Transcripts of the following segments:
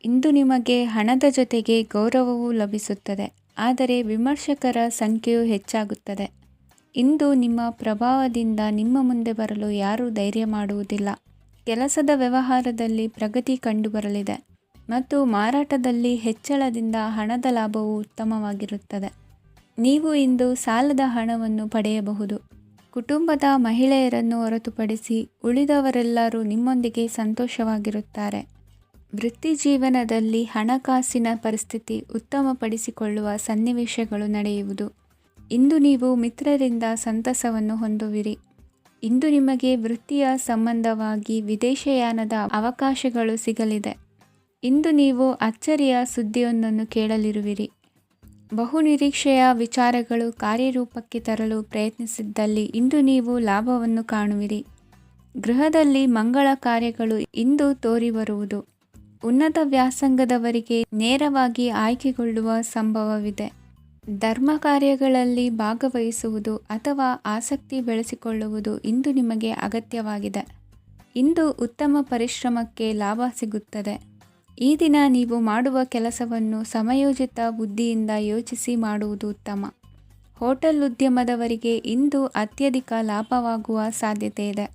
ಇಂದು ನಿಮಗೆ ಹಣದ ಜೊತೆಗೆ ಗೌರವವೂ ಲಭಿಸುತ್ತದೆ, ಆದರೆ ವಿಮರ್ಶಕರ ಸಂಖ್ಯೆಯೂ ಹೆಚ್ಚಾಗುತ್ತದೆ. ಇಂದು ನಿಮ್ಮ ಪ್ರಭಾವದಿಂದ ನಿಮ್ಮ ಮುಂದೆ ಬರಲು ಯಾರೂ ಧೈರ್ಯ ಮಾಡುವುದಿಲ್ಲ. ಕೆಲಸದ ವ್ಯವಹಾರದಲ್ಲಿ ಪ್ರಗತಿ ಕಂಡುಬರಲಿದೆ ಮತ್ತು ಮಾರಾಟದಲ್ಲಿ ಹೆಚ್ಚಳದಿಂದ ಹಣದ ಲಾಭವು ಉತ್ತಮವಾಗಿರುತ್ತದೆ. ನೀವು ಇಂದು ಸಾಲದ ಹಣವನ್ನು ಪಡೆಯಬಹುದು. ಕುಟುಂಬದ ಮಹಿಳೆಯರನ್ನು ಹೊರತುಪಡಿಸಿ ಉಳಿದವರೆಲ್ಲರೂ ನಿಮ್ಮೊಂದಿಗೆ ಸಂತೋಷವಾಗಿರುತ್ತಾರೆ. ವೃತ್ತಿ ಜೀವನದಲ್ಲಿ ಹಣಕಾಸಿನ ಪರಿಸ್ಥಿತಿ ಉತ್ತಮಪಡಿಸಿಕೊಳ್ಳುವ ಸನ್ನಿವೇಶಗಳು ನಡೆಯುವುದು. ಇಂದು ನೀವು ಮಿತ್ರರಿಂದ ಸಂತಸವನ್ನು ಹೊಂದುವಿರಿ. ಇಂದು ನಿಮಗೆ ವೃತ್ತಿಯ ಸಂಬಂಧವಾಗಿ ವಿದೇಶಯಾನದ ಅವಕಾಶಗಳು ಸಿಗಲಿದೆ. ಇಂದು ನೀವು ಅಚ್ಚರಿಯ ಸುದ್ದಿಯೊಂದನ್ನು ಕೇಳಲಿರುವಿರಿ. ಬಹುನಿರೀಕ್ಷೆಯ ವಿಚಾರಗಳು ಕಾರ್ಯರೂಪಕ್ಕೆ ತರಲು ಪ್ರಯತ್ನಿಸಿದ್ದಲ್ಲಿ ಇಂದು ನೀವು ಲಾಭವನ್ನು ಕಾಣುವಿರಿ. ಗೃಹದಲ್ಲಿ ಮಂಗಳ ಕಾರ್ಯಗಳು ಇಂದು ತೋರಿಬರುವುದು. ಉನ್ನತ ವ್ಯಾಸಂಗದವರಿಗೆ ನೇರವಾಗಿ ಆಯ್ಕೆಗೊಳ್ಳುವ ಸಂಭವವಿದೆ. ಧರ್ಮ ಕಾರ್ಯಗಳಲ್ಲಿ ಭಾಗವಹಿಸುವುದು ಅಥವಾ ಆಸಕ್ತಿ ಬೆಳೆಸಿಕೊಳ್ಳುವುದು ಇಂದು ನಿಮಗೆ ಅಗತ್ಯವಾಗಿದೆ. ಇಂದು ಉತ್ತಮ ಪರಿಶ್ರಮಕ್ಕೆ ಲಾಭ ಸಿಗುತ್ತದೆ. ಈ ದಿನ ನೀವು ಮಾಡುವ ಕೆಲಸವನ್ನು ಸಮಯೋಚಿತ ಬುದ್ಧಿಯಿಂದ ಯೋಚಿಸಿ ಮಾಡುವುದು ಉತ್ತಮ. ಹೋಟೆಲ್ ಉದ್ಯಮದವರಿಗೆ ಇಂದು ಅತ್ಯಧಿಕ ಲಾಭವಾಗುವ ಸಾಧ್ಯತೆ ಇದೆ.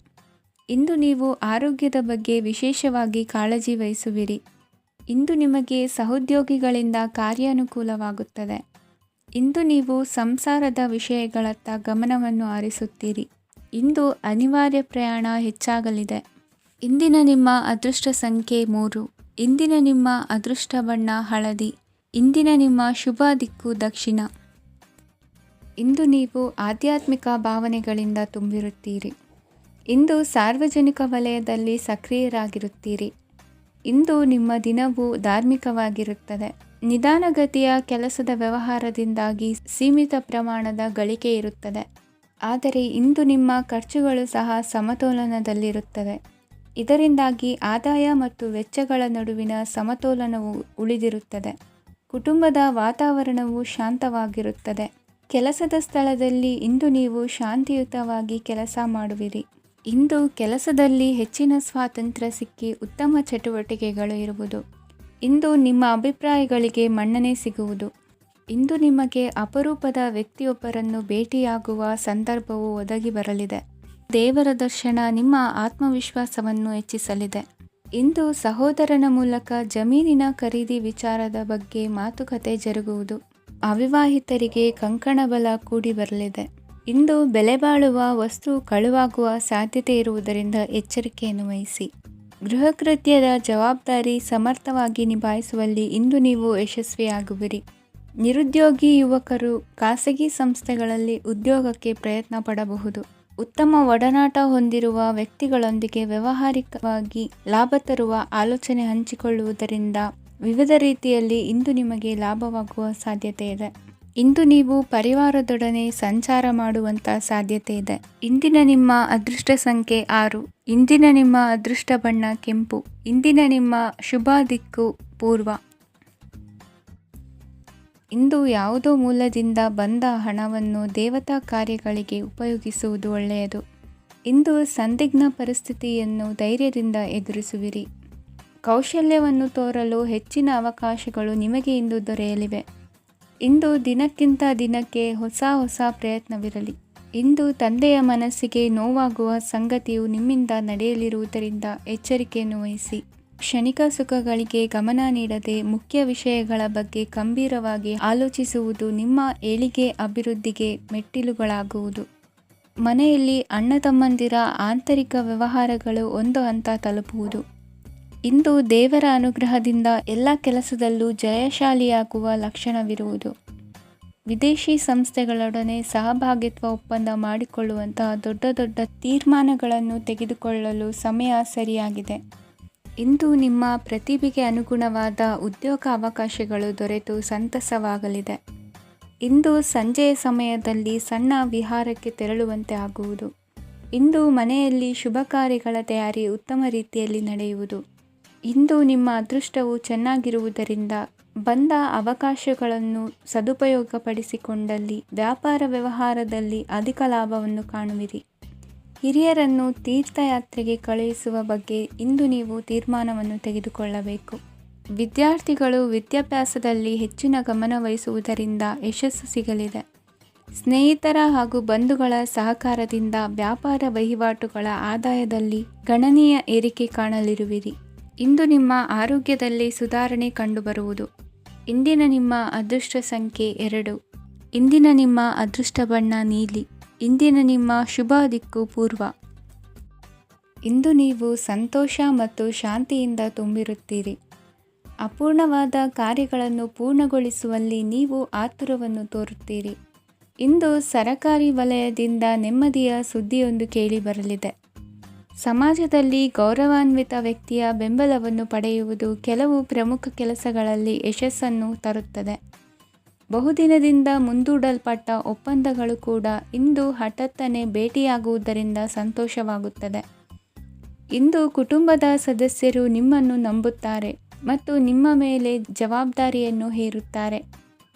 ಇಂದು ನೀವು ಆರೋಗ್ಯದ ಬಗ್ಗೆ ವಿಶೇಷವಾಗಿ ಕಾಳಜಿ ವಹಿಸುವಿರಿ. ಇಂದು ನಿಮಗೆ ಸಹೋದ್ಯೋಗಿಗಳಿಂದ ಕಾರ್ಯಾನುಕೂಲವಾಗುತ್ತದೆ. ಇಂದು ನೀವು ಸಂಸಾರದ ವಿಷಯಗಳತ್ತ ಗಮನವನ್ನು ಹರಿಸುತ್ತೀರಿ. ಇಂದು ಅನಿವಾರ್ಯ ಪ್ರಯಾಣ ಹೆಚ್ಚಾಗಲಿದೆ. ಇಂದಿನ ನಿಮ್ಮ ಅದೃಷ್ಟ ಸಂಖ್ಯೆ 3. ಇಂದಿನ ನಿಮ್ಮ ಅದೃಷ್ಟ ಬಣ್ಣ ಹಳದಿ. ಇಂದಿನ ನಿಮ್ಮ ಶುಭ ದಿಕ್ಕು ದಕ್ಷಿಣ. ಇಂದು ನೀವು ಆಧ್ಯಾತ್ಮಿಕ ಭಾವನೆಗಳಿಂದ ತುಂಬಿರುತ್ತೀರಿ. ಇಂದು ಸಾರ್ವಜನಿಕ ವಲಯದಲ್ಲಿ ಸಕ್ರಿಯರಾಗಿರುತ್ತೀರಿ. ಇಂದು ನಿಮ್ಮ ದಿನವು ಧಾರ್ಮಿಕವಾಗಿರುತ್ತದೆ. ನಿಧಾನಗತಿಯ ಕೆಲಸದ ವ್ಯವಹಾರದಿಂದಾಗಿ ಸೀಮಿತ ಪ್ರಮಾಣದ ಗಳಿಕೆ ಇರುತ್ತದೆ. ಆದರೆ ಇಂದು ನಿಮ್ಮ ಖರ್ಚುಗಳು ಸಹ ಸಮತೋಲನದಲ್ಲಿರುತ್ತವೆ. ಇದರಿಂದಾಗಿ ಆದಾಯ ಮತ್ತು ವೆಚ್ಚಗಳ ನಡುವಿನ ಸಮತೋಲನವು ಉಳಿದಿರುತ್ತದೆ. ಕುಟುಂಬದ ವಾತಾವರಣವು ಶಾಂತವಾಗಿರುತ್ತದೆ. ಕೆಲಸದ ಸ್ಥಳದಲ್ಲಿ ಇಂದು ನೀವು ಶಾಂತಿಯುತವಾಗಿ ಕೆಲಸ ಮಾಡುವಿರಿ. ಇಂದು ಕೆಲಸದಲ್ಲಿ ಹೆಚ್ಚಿನ ಸ್ವಾತಂತ್ರ್ಯ ಸಿಕ್ಕಿ ಉತ್ತಮ ಚಟುವಟಿಕೆಗಳು ಇರುವುದು. ಇಂದು ನಿಮ್ಮ ಅಭಿಪ್ರಾಯಗಳಿಗೆ ಮನ್ನಣೆ ಸಿಗುವುದು. ಇಂದು ನಿಮಗೆ ಅಪರೂಪದ ವ್ಯಕ್ತಿಯೊಬ್ಬರನ್ನು ಭೇಟಿಯಾಗುವ ಸಂದರ್ಭವು ಒದಗಿ ಬರಲಿದೆ. ದೇವರ ದರ್ಶನ ನಿಮ್ಮ ಆತ್ಮವಿಶ್ವಾಸವನ್ನು ಹೆಚ್ಚಿಸಲಿದೆ. ಇಂದು ಸಹೋದರನ ಮೂಲಕ ಜಮೀನಿನ ಖರೀದಿ ವಿಚಾರದ ಬಗ್ಗೆ ಮಾತುಕತೆ ಜರುಗುವುದು. ಅವಿವಾಹಿತರಿಗೆ ಕಂಕಣ ಬಲ ಕೂಡಿ ಬರಲಿದೆ. ಇಂದು ಬೆಲೆ ಬಾಳುವ ವಸ್ತು ಕಳುವಾಗುವ ಸಾಧ್ಯತೆ ಇರುವುದರಿಂದ ಎಚ್ಚರಿಕೆಯನ್ನು ವಹಿಸಿ. ಗೃಹ ಕೃತ್ಯದ ಜವಾಬ್ದಾರಿ ಸಮರ್ಥವಾಗಿ ನಿಭಾಯಿಸುವಲ್ಲಿ ಇಂದು ನೀವು ಯಶಸ್ವಿಯಾಗುವಿರಿ. ನಿರುದ್ಯೋಗಿ ಯುವಕರು ಖಾಸಗಿ ಸಂಸ್ಥೆಗಳಲ್ಲಿ ಉದ್ಯೋಗಕ್ಕೆ ಪ್ರಯತ್ನ ಪಡಬಹುದು. ಉತ್ತಮ ಒಡನಾಟ ಹೊಂದಿರುವ ವ್ಯಕ್ತಿಗಳೊಂದಿಗೆ ವ್ಯಾವಹಾರಿಕವಾಗಿ ಲಾಭ ತರುವ ಆಲೋಚನೆ ಹಂಚಿಕೊಳ್ಳುವುದರಿಂದ ವಿವಿಧ ರೀತಿಯಲ್ಲಿ ಇಂದು ನಿಮಗೆ ಲಾಭವಾಗುವ ಸಾಧ್ಯತೆ ಇದೆ. ಇಂದು ನೀವು ಪರಿವಾರದೊಡನೆ ಸಂಚಾರ ಮಾಡುವಂಥ ಸಾಧ್ಯತೆ ಇದೆ. ಇಂದಿನ ನಿಮ್ಮ ಅದೃಷ್ಟ ಸಂಖ್ಯೆ 6. ಇಂದಿನ ನಿಮ್ಮ ಅದೃಷ್ಟ ಬಣ್ಣ ಕೆಂಪು. ಇಂದಿನ ನಿಮ್ಮ ಶುಭ ದಿಕ್ಕು ಪೂರ್ವ. ಇಂದು ಯಾವುದೋ ಮೂಲದಿಂದ ಬಂದ ಹಣವನ್ನು ದೇವತಾ ಕಾರ್ಯಗಳಿಗೆ ಉಪಯೋಗಿಸುವುದು ಒಳ್ಳೆಯದು. ಇಂದು ಸಂದಿಗ್ಧ ಪರಿಸ್ಥಿತಿಯನ್ನು ಧೈರ್ಯದಿಂದ ಎದುರಿಸುವಿರಿ. ಕೌಶಲ್ಯವನ್ನು ತೋರಲು ಹೆಚ್ಚಿನ ಅವಕಾಶಗಳು ನಿಮಗೆ ಇಂದು ದೊರೆಯಲಿವೆ. ಇಂದು ದಿನಕ್ಕಿಂತ ದಿನಕ್ಕೆ ಹೊಸ ಪ್ರಯತ್ನವಿರಲಿ. ಇಂದು ತಂದೆಯ ಮನಸ್ಸಿಗೆ ನೋವಾಗುವ ಸಂಗತಿಯು ನಿಮ್ಮಿಂದ ನಡೆಯಲಿರುವುದರಿಂದ ಎಚ್ಚರಿಕೆಯನ್ನು ವಹಿಸಿ. ಕ್ಷಣಿಕ ಸುಖಗಳಿಗೆ ಗಮನ ನೀಡದೆ ಮುಖ್ಯ ವಿಷಯಗಳ ಬಗ್ಗೆ ಗಂಭೀರವಾಗಿ ಆಲೋಚಿಸುವುದು ನಿಮ್ಮ ಏಳಿಗೆ ಅಭಿವೃದ್ಧಿಗೆ ಮೆಟ್ಟಿಲುಗಳಾಗುವುದು. ಮನೆಯಲ್ಲಿ ಅಣ್ಣ ತಮ್ಮಂದಿರ ಆಂತರಿಕ ವ್ಯವಹಾರಗಳು ಒಂದು ಹಂತ ತಲುಪುವುದು. ಇಂದು ದೇವರ ಅನುಗ್ರಹದಿಂದ ಎಲ್ಲ ಕೆಲಸದಲ್ಲೂ ಜಯಶಾಲಿಯಾಗುವ ಲಕ್ಷಣವಿರುವುದು. ವಿದೇಶಿ ಸಂಸ್ಥೆಗಳೊಡನೆ ಸಹಭಾಗಿತ್ವ ಒಪ್ಪಂದ ಮಾಡಿಕೊಳ್ಳುವಂತಹ ದೊಡ್ಡ ತೀರ್ಮಾನಗಳನ್ನು ತೆಗೆದುಕೊಳ್ಳಲು ಸಮಯ ಸರಿಯಾಗಿದೆ. ಇಂದು ನಿಮ್ಮ ಪ್ರತಿಭೆಗೆ ಅನುಗುಣವಾದ ಉದ್ಯೋಗ ಅವಕಾಶಗಳು ದೊರೆತು ಸಂತಸವಾಗಲಿದೆ. ಇಂದು ಸಂಜೆಯ ಸಮಯದಲ್ಲಿ ಸಣ್ಣ ವಿಹಾರಕ್ಕೆ ತೆರಳುವಂತೆ ಆಗುವುದು. ಇಂದು ಮನೆಯಲ್ಲಿ ಶುಭ ಕಾರ್ಯಗಳ ತಯಾರಿ ಉತ್ತಮ ರೀತಿಯಲ್ಲಿ ನಡೆಯುವುದು. ಇಂದು ನಿಮ್ಮ ಅದೃಷ್ಟವು ಚೆನ್ನಾಗಿರುವುದರಿಂದ ಬಂದ ಅವಕಾಶಗಳನ್ನು ಸದುಪಯೋಗಪಡಿಸಿಕೊಂಡಲ್ಲಿ ವ್ಯಾಪಾರ ವ್ಯವಹಾರದಲ್ಲಿ ಅಧಿಕ ಲಾಭವನ್ನು ಕಾಣುವಿರಿ. ಹಿರಿಯರನ್ನು ತೀರ್ಥಯಾತ್ರೆಗೆ ಕಳುಹಿಸುವ ಬಗ್ಗೆ ಇಂದು ನೀವು ತೀರ್ಮಾನವನ್ನು ತೆಗೆದುಕೊಳ್ಳಬೇಕು. ವಿದ್ಯಾರ್ಥಿಗಳು ವಿದ್ಯಾಭ್ಯಾಸದಲ್ಲಿ ಹೆಚ್ಚಿನ ಗಮನ ವಹಿಸುವುದರಿಂದ ಯಶಸ್ಸು ಸಿಗಲಿದೆ. ಸ್ನೇಹಿತರ ಹಾಗೂ ಬಂಧುಗಳ ಸಹಕಾರದಿಂದ ವ್ಯಾಪಾರ ವಹಿವಾಟುಗಳ ಆದಾಯದಲ್ಲಿ ಗಣನೀಯ ಏರಿಕೆ ಕಾಣಲಿರುವಿರಿ. ಇಂದು ನಿಮ್ಮ ಆರೋಗ್ಯದಲ್ಲಿ ಸುಧಾರಣೆ ಕಂಡುಬರುವುದು. ಇಂದಿನ ನಿಮ್ಮ ಅದೃಷ್ಟ ಸಂಖ್ಯೆ 2. ಇಂದಿನ ನಿಮ್ಮ ಅದೃಷ್ಟ ಬಣ್ಣ ನೀಲಿ. ಇಂದಿನ ನಿಮ್ಮ ಶುಭ ದಿಕ್ಕು ಪೂರ್ವ. ಇಂದು ನೀವು ಸಂತೋಷ ಮತ್ತು ಶಾಂತಿಯಿಂದ ತುಂಬಿರುತ್ತೀರಿ. ಅಪೂರ್ಣವಾದ ಕಾರ್ಯಗಳನ್ನು ಪೂರ್ಣಗೊಳಿಸುವಲ್ಲಿ ನೀವು ಆತುರವನ್ನು ತೋರುತ್ತೀರಿ. ಇಂದು ಸರಕಾರಿ ವಲಯದಿಂದ ನೆಮ್ಮದಿಯ ಸುದ್ದಿಯೊಂದು ಕೇಳಿಬರಲಿದೆ. ಸಮಾಜದಲ್ಲಿ ಗೌರವಾನ್ವಿತ ವ್ಯಕ್ತಿಯ ಬೆಂಬಲವನ್ನು ಪಡೆಯುವುದು ಕೆಲವು ಪ್ರಮುಖ ಕೆಲಸಗಳಲ್ಲಿ ಯಶಸ್ಸನ್ನು ತರುತ್ತದೆ. ಬಹುದಿನದಿಂದ ಮುಂದೂಡಲ್ಪಟ್ಟ ಒಪ್ಪಂದಗಳು ಕೂಡ ಇಂದು ಹಠಾತ್ತನೆ ಭೇಟಿಯಾಗುವುದರಿಂದ ಸಂತೋಷವಾಗುತ್ತದೆ. ಇಂದು ಕುಟುಂಬದ ಸದಸ್ಯರು ನಿಮ್ಮನ್ನು ನಂಬುತ್ತಾರೆ ಮತ್ತು ನಿಮ್ಮ ಮೇಲೆ ಜವಾಬ್ದಾರಿಯನ್ನು ಹೇರುತ್ತಾರೆ.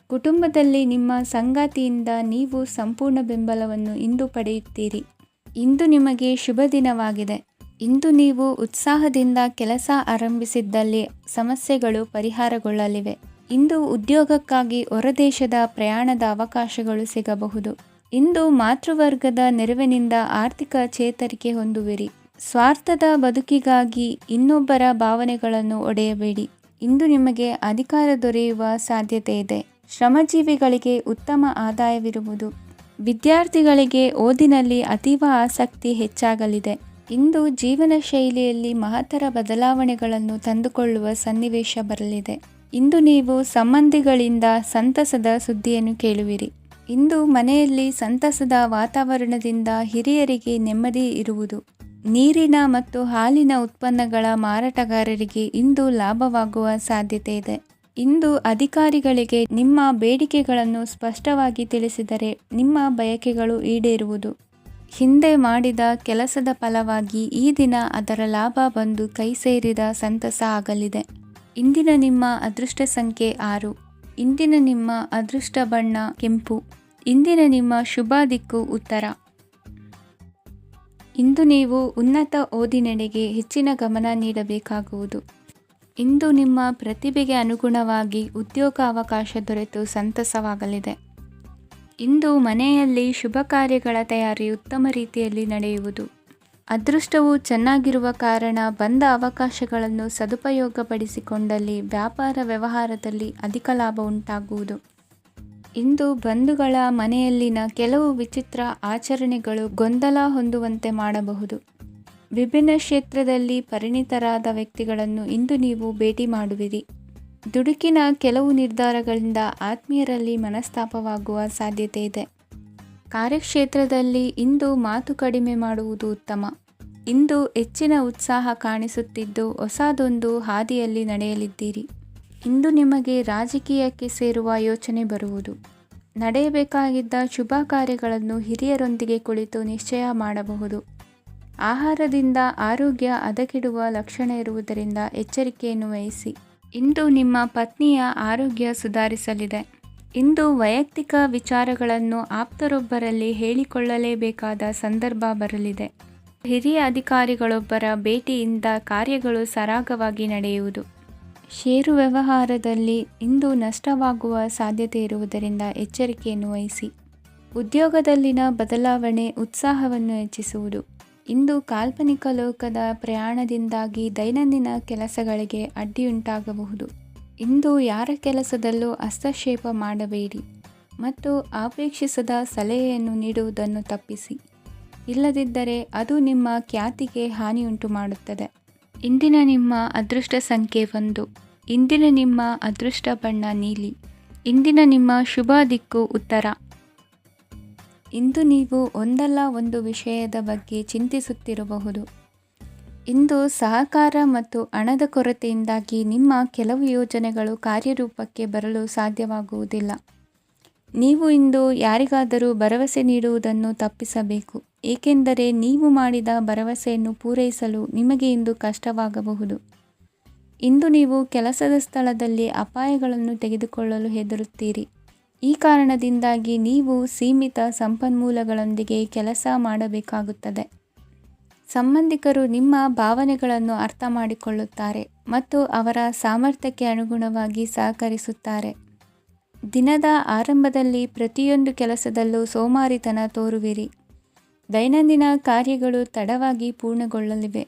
ಕುಟುಂಬದಲ್ಲಿ ನಿಮ್ಮ ಸಂಗಾತಿಯಿಂದ ನೀವು ಸಂಪೂರ್ಣ ಬೆಂಬಲವನ್ನು ಇಂದು ಪಡೆಯುತ್ತೀರಿ. ಇಂದು ನಿಮಗೆ ಶುಭ ದಿನವಾಗಿದೆ. ಇಂದು ನೀವು ಉತ್ಸಾಹದಿಂದ ಕೆಲಸ ಆರಂಭಿಸಿದ್ದಲ್ಲಿ ಸಮಸ್ಯೆಗಳು ಪರಿಹಾರಗೊಳ್ಳಲಿವೆ. ಇಂದು ಉದ್ಯೋಗಕ್ಕಾಗಿ ಹೊರದೇಶದ ಪ್ರಯಾಣದ ಅವಕಾಶಗಳು ಸಿಗಬಹುದು. ಇಂದು ಮಾತೃವರ್ಗದ ನೆರವಿನಿಂದ ಆರ್ಥಿಕ ಚೇತರಿಕೆ ಹೊಂದುವಿರಿ. ಸ್ವಾರ್ಥದ ಬದುಕಿಗಾಗಿ ಇನ್ನೊಬ್ಬರ ಭಾವನೆಗಳನ್ನು ಒಡೆಯಬೇಡಿ. ಇಂದು ನಿಮಗೆ ಅಧಿಕಾರ ದೊರೆಯುವ ಸಾಧ್ಯತೆ ಇದೆ. ಶ್ರಮಜೀವಿಗಳಿಗೆ ಉತ್ತಮ ಆದಾಯವಿರುವುದು. ವಿದ್ಯಾರ್ಥಿಗಳಿಗೆ ಓದಿನಲ್ಲಿ ಅತೀವ ಆಸಕ್ತಿ ಹೆಚ್ಚಾಗಲಿದೆ. ಇಂದು ಜೀವನ ಶೈಲಿಯಲ್ಲಿ ಮಹತ್ತರ ಬದಲಾವಣೆಗಳನ್ನು ತಂದುಕೊಳ್ಳುವ ಸನ್ನಿವೇಶ ಬರಲಿದೆ. ಇಂದು ನೀವು ಸಂಬಂಧಿಗಳಿಂದ ಸಂತಸದ ಸುದ್ದಿಯನ್ನು ಕೇಳುವಿರಿ. ಇಂದು ಮನೆಯಲ್ಲಿ ಸಂತಸದ ವಾತಾವರಣದಿಂದ ಹಿರಿಯರಿಗೆ ನೆಮ್ಮದಿ ಇರುವುದು. ನೀರಿನ ಮತ್ತು ಹಾಲಿನ ಉತ್ಪನ್ನಗಳ ಮಾರಾಟಗಾರರಿಗೆ ಇಂದು ಲಾಭವಾಗುವ ಸಾಧ್ಯತೆ ಇದೆ. ಇಂದು ಅಧಿಕಾರಿಗಳಿಗೆ ನಿಮ್ಮ ಬೇಡಿಕೆಗಳನ್ನು ಸ್ಪಷ್ಟವಾಗಿ ತಿಳಿಸಿದರೆ ನಿಮ್ಮ ಬಯಕೆಗಳು ಈಡೇರುವುದು. ಹಿಂದೆ ಮಾಡಿದ ಕೆಲಸದ ಫಲವಾಗಿ ಈ ದಿನ ಅದರ ಲಾಭ ಬಂದು ಕೈ ಸೇರಿದ ಸಂತಸ ಆಗಲಿದೆ. ಇಂದಿನ ನಿಮ್ಮ ಅದೃಷ್ಟ ಸಂಖ್ಯೆ 6. ಇಂದಿನ ನಿಮ್ಮ ಅದೃಷ್ಟ ಬಣ್ಣ ಕೆಂಪು. ಇಂದಿನ ನಿಮ್ಮ ಶುಭ ದಿಕ್ಕು ಉತ್ತರ. ಇಂದು ನೀವು ಉನ್ನತ ಓದಿನೆಡೆಗೆ ಹೆಚ್ಚಿನ ಗಮನ ನೀಡಬೇಕಾಗುವುದು. ಇಂದು ನಿಮ್ಮ ಪ್ರತಿಭೆಗೆ ಅನುಗುಣವಾಗಿ ಉದ್ಯೋಗಾವಕಾಶ ದೊರೆತು ಸಂತಸವಾಗಲಿದೆ. ಇಂದು ಮನೆಯಲ್ಲಿ ಶುಭ ಕಾರ್ಯಗಳ ತಯಾರಿ ಉತ್ತಮ ರೀತಿಯಲ್ಲಿ ನಡೆಯುವುದು. ಅದೃಷ್ಟವು ಚೆನ್ನಾಗಿರುವ ಕಾರಣ ಬಂದ ಅವಕಾಶಗಳನ್ನು ಸದುಪಯೋಗಪಡಿಸಿಕೊಂಡಲ್ಲಿ ವ್ಯಾಪಾರ ವ್ಯವಹಾರದಲ್ಲಿ ಅಧಿಕ ಲಾಭ ಉಂಟಾಗುವುದು. ಇಂದು ಬಂಧುಗಳ ಮನೆಯಲ್ಲಿನ ಕೆಲವು ವಿಚಿತ್ರ ಆಚರಣೆಗಳು ಗೊಂದಲ ಹೊಂದುವಂತೆ ಮಾಡಬಹುದು. ವಿಭಿನ್ನ ಕ್ಷೇತ್ರದಲ್ಲಿ ಪರಿಣಿತರಾದ ವ್ಯಕ್ತಿಗಳನ್ನು ಇಂದು ನೀವು ಭೇಟಿ ಮಾಡುವಿರಿ. ದುಡುಕಿನ ಕೆಲವು ನಿರ್ಧಾರಗಳಿಂದ ಆತ್ಮೀಯರಲ್ಲಿ ಮನಸ್ತಾಪವಾಗುವ ಸಾಧ್ಯತೆ ಇದೆ. ಕಾರ್ಯಕ್ಷೇತ್ರದಲ್ಲಿ ಇಂದು ಮಾತು ಕಡಿಮೆ ಮಾಡುವುದು ಉತ್ತಮ. ಇಂದು ಹೆಚ್ಚಿನ ಉತ್ಸಾಹ ಕಾಣಿಸುತ್ತಿದ್ದು ಹೊಸದೊಂದು ಹಾದಿಯಲ್ಲಿ ನಡೆಯಲಿದ್ದೀರಿ. ಇಂದು ನಿಮಗೆ ರಾಜಕೀಯಕ್ಕೆ ಸೇರುವ ಯೋಚನೆ ಬರುವುದು. ನಡೆಯಬೇಕಾಗಿದ್ದ ಶುಭ ಕಾರ್ಯಗಳನ್ನು ಹಿರಿಯರೊಂದಿಗೆ ಕುಳಿತು ನಿಶ್ಚಯ ಮಾಡಬಹುದು. ಆಹಾರದಿಂದ ಆರೋಗ್ಯ ಹದಗೆಡುವ ಲಕ್ಷಣ ಇರುವುದರಿಂದ ಎಚ್ಚರಿಕೆಯನ್ನು ವಹಿಸಿ. ಇಂದು ನಿಮ್ಮ ಪತ್ನಿಯ ಆರೋಗ್ಯ ಸುಧಾರಿಸಲಿದೆ. ಇಂದು ವೈಯಕ್ತಿಕ ವಿಚಾರಗಳನ್ನು ಆಪ್ತರೊಬ್ಬರಲ್ಲಿ ಹೇಳಿಕೊಳ್ಳಲೇಬೇಕಾದ ಸಂದರ್ಭ ಬರಲಿದೆ. ಹಿರಿಯ ಅಧಿಕಾರಿಗಳೊಬ್ಬರ ಭೇಟಿಯಿಂದ ಕಾರ್ಯಗಳು ಸರಾಗವಾಗಿ ನಡೆಯುವುದು. ಷೇರು ವ್ಯವಹಾರದಲ್ಲಿ ಇಂದು ನಷ್ಟವಾಗುವ ಸಾಧ್ಯತೆ ಇರುವುದರಿಂದ ಎಚ್ಚರಿಕೆಯನ್ನು ವಹಿಸಿ. ಉದ್ಯೋಗದಲ್ಲಿನ ಬದಲಾವಣೆ ಉತ್ಸಾಹವನ್ನು ಹೆಚ್ಚಿಸುವುದು. ಇಂದು ಕಾಲ್ಪನಿಕ ಲೋಕದ ಪ್ರಯಾಣದಿಂದಾಗಿ ದೈನಂದಿನ ಕೆಲಸಗಳಿಗೆ ಅಡ್ಡಿಯುಂಟಾಗಬಹುದು. ಇಂದು ಯಾರ ಕೆಲಸದಲ್ಲೂ ಹಸ್ತಕ್ಷೇಪ ಮಾಡಬೇಡಿ ಮತ್ತು ಅಪೇಕ್ಷಿಸದ ಸಲಹೆಯನ್ನು ನೀಡುವುದನ್ನು ತಪ್ಪಿಸಿ. ಇಲ್ಲದಿದ್ದರೆ ಅದು ನಿಮ್ಮ ಖ್ಯಾತಿಗೆ ಹಾನಿಯುಂಟು ಮಾಡುತ್ತದೆ. ಇಂದಿನ ನಿಮ್ಮ ಅದೃಷ್ಟ ಸಂಖ್ಯೆ 1. ಇಂದಿನ ನಿಮ್ಮ ಅದೃಷ್ಟ ಬಣ್ಣ ನೀಲಿ. ಇಂದಿನ ನಿಮ್ಮ ಶುಭ ದಿಕ್ಕು ಉತ್ತರ. ಇಂದು ನೀವು ಒಂದಲ್ಲ ಒಂದು ವಿಷಯದ ಬಗ್ಗೆ ಚಿಂತಿಸುತ್ತಿರಬಹುದು. ಇಂದು ಸಹಕಾರ ಮತ್ತು ಹಣದ ಕೊರತೆಯಿಂದಾಗಿ ನಿಮ್ಮ ಕೆಲವು ಯೋಜನೆಗಳು ಕಾರ್ಯರೂಪಕ್ಕೆ ಬರಲು ಸಾಧ್ಯವಾಗುವುದಿಲ್ಲ. ನೀವು ಇಂದು ಯಾರಿಗಾದರೂ ಭರವಸೆ ನೀಡುವುದನ್ನು ತಪ್ಪಿಸಬೇಕು, ಏಕೆಂದರೆ ನೀವು ಮಾಡಿದ ಭರವಸೆಯನ್ನು ಪೂರೈಸಲು ನಿಮಗೆ ಇಂದು ಕಷ್ಟವಾಗಬಹುದು. ಇಂದು ನೀವು ಕೆಲಸದ ಸ್ಥಳದಲ್ಲಿ ಅಪಾಯಗಳನ್ನು ತೆಗೆದುಕೊಳ್ಳಲು ಹೆದರುತ್ತೀರಿ. ಈ ಕಾರಣದಿಂದಾಗಿ ನೀವು ಸೀಮಿತ ಸಂಪನ್ಮೂಲಗಳೊಂದಿಗೆ ಕೆಲಸ ಮಾಡಬೇಕಾಗುತ್ತದೆ. ಸಂಬಂಧಿಕರು ನಿಮ್ಮ ಭಾವನೆಗಳನ್ನು ಅರ್ಥ ಮಾಡಿಕೊಳ್ಳುತ್ತಾರೆ ಮತ್ತು ಅವರ ಸಾಮರ್ಥ್ಯಕ್ಕೆ ಅನುಗುಣವಾಗಿ ಸಹಕರಿಸುತ್ತಾರೆ. ದಿನದ ಆರಂಭದಲ್ಲಿ ಪ್ರತಿಯೊಂದು ಕೆಲಸದಲ್ಲೂ ಸೋಮಾರಿತನ ತೋರುವಿರಿ. ದೈನಂದಿನ ಕಾರ್ಯಗಳು ತಡವಾಗಿ ಪೂರ್ಣಗೊಳ್ಳಲಿವೆ.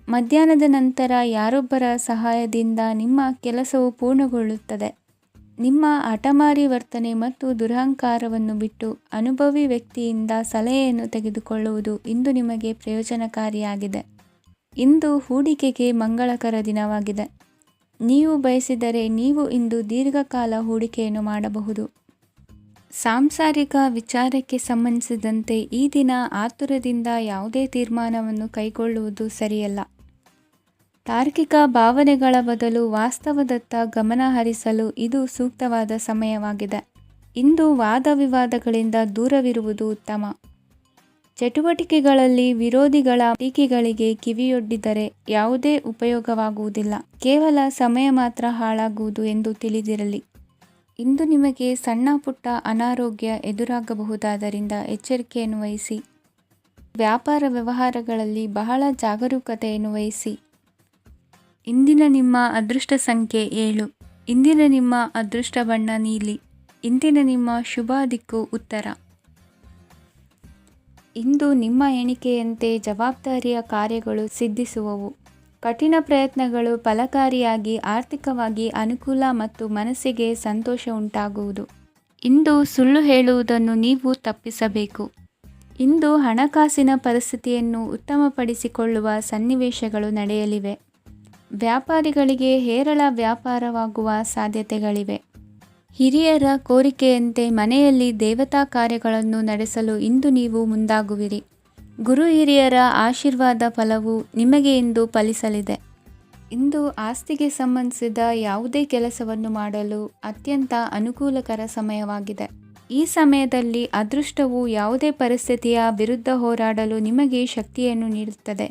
ಮಧ್ಯಾಹ್ನದ ನಂತರ ಯಾರೊಬ್ಬರ ಸಹಾಯದಿಂದ ನಿಮ್ಮ ಕೆಲಸವು ಪೂರ್ಣಗೊಳ್ಳುತ್ತದೆ. ನಿಮ್ಮ ಹಠಮಾರಿ ವರ್ತನೆ ಮತ್ತು ದುರಹಂಕಾರವನ್ನು ಬಿಟ್ಟು ಅನುಭವಿ ವ್ಯಕ್ತಿಯಿಂದ ಸಲಹೆಯನ್ನು ತೆಗೆದುಕೊಳ್ಳುವುದು ಇಂದು ನಿಮಗೆ ಪ್ರಯೋಜನಕಾರಿಯಾಗಿದೆ. ಇಂದು ಹೂಡಿಕೆಗೆ ಮಂಗಳಕರ ದಿನವಾಗಿದೆ. ನೀವು ಬಯಸಿದರೆ ನೀವು ಇಂದು ದೀರ್ಘಕಾಲ ಹೂಡಿಕೆಯನ್ನು ಮಾಡಬಹುದು. ಸಾಂಸಾರಿಕ ವಿಚಾರಕ್ಕೆ ಸಂಬಂಧಿಸಿದಂತೆ ಈ ದಿನ ಆತುರದಿಂದ ಯಾವುದೇ ತೀರ್ಮಾನವನ್ನು ಕೈಗೊಳ್ಳುವುದು ಸರಿಯಲ್ಲ. ತಾರ್ಕಿಕ ಭಾವನೆಗಳ ಬದಲು ವಾಸ್ತವದತ್ತ ಗಮನ ಹರಿಸಲು ಇದು ಸೂಕ್ತವಾದ ಸಮಯವಾಗಿದೆ. ಇಂದು ವಾದವಿವಾದಗಳಿಂದ ದೂರವಿರುವುದು ಉತ್ತಮ. ಚಟುವಟಿಕೆಗಳಲ್ಲಿ ವಿರೋಧಿಗಳ ಟೀಕೆಗಳಿಗೆ ಕಿವಿಯೊಡ್ಡಿದರೆ ಯಾವುದೇ ಉಪಯೋಗವಾಗುವುದಿಲ್ಲ. ಕೇವಲ ಸಮಯ ಮಾತ್ರ ಹಾಳಾಗುವುದು ಎಂದು ತಿಳಿದಿರಲಿ. ಇಂದು ನಿಮಗೆ ಸಣ್ಣ ಪುಟ್ಟ ಅನಾರೋಗ್ಯ ಎದುರಾಗಬಹುದಾದ್ದರಿಂದ ಎಚ್ಚರಿಕೆಯನ್ನು ವಹಿಸಿ. ವ್ಯಾಪಾರ ವ್ಯವಹಾರಗಳಲ್ಲಿ ಬಹಳ ಜಾಗರೂಕತೆಯನ್ನು ವಹಿಸಿ. ಇಂದಿನ ನಿಮ್ಮ ಅದೃಷ್ಟ ಸಂಖ್ಯೆ 7. ಇಂದಿನ ನಿಮ್ಮ ಅದೃಷ್ಟ ಬಣ್ಣ ನೀಲಿ. ಇಂದಿನ ನಿಮ್ಮ ಶುಭ ದಿಕ್ಕು ಉತ್ತರ. ಇಂದು ನಿಮ್ಮ ಎಣಿಕೆಯಂತೆ ಜವಾಬ್ದಾರಿಯ ಕಾರ್ಯಗಳು ಸಿದ್ಧಿಸುವವು. ಕಠಿಣ ಪ್ರಯತ್ನಗಳು ಫಲಕಾರಿಯಾಗಿ ಆರ್ಥಿಕವಾಗಿ ಅನುಕೂಲ ಮತ್ತು ಮನಸ್ಸಿಗೆ ಸಂತೋಷ ಉಂಟಾಗುವುದು. ಇಂದು ಸುಳ್ಳು ಹೇಳುವುದನ್ನು ನೀವು ತಪ್ಪಿಸಬೇಕು. ಇಂದು ಹಣಕಾಸಿನ ಪರಿಸ್ಥಿತಿಯನ್ನು ಉತ್ತಮಪಡಿಸಿಕೊಳ್ಳುವ ಸನ್ನಿವೇಶಗಳು ನಡೆಯಲಿವೆ. ವ್ಯಾಪಾರಿಗಳಿಗೆ ಹೇರಳ ವ್ಯಾಪಾರವಾಗುವ ಸಾಧ್ಯತೆಗಳಿವೆ. ಹಿರಿಯರ ಕೋರಿಕೆಯಂತೆ ಮನೆಯಲ್ಲಿ ದೇವತಾ ಕಾರ್ಯಗಳನ್ನು ನಡೆಸಲು ಇಂದು ನೀವು ಮುಂದಾಗುವಿರಿ. ಗುರು ಹಿರಿಯರ ಆಶೀರ್ವಾದ ಫಲವು ನಿಮಗೆ ಇಂದು ಫಲಿಸಲಿದೆ. ಇಂದು ಆಸ್ತಿಗೆ ಸಂಬಂಧಿಸಿದ ಯಾವುದೇ ಕೆಲಸವನ್ನು ಮಾಡಲು ಅತ್ಯಂತ ಅನುಕೂಲಕರ ಸಮಯವಾಗಿದೆ. ಈ ಸಮಯದಲ್ಲಿ ಅದೃಷ್ಟವು ಯಾವುದೇ ಪರಿಸ್ಥಿತಿಯ ವಿರುದ್ಧ ಹೋರಾಡಲು ನಿಮಗೆ ಶಕ್ತಿಯನ್ನು ನೀಡುತ್ತದೆ.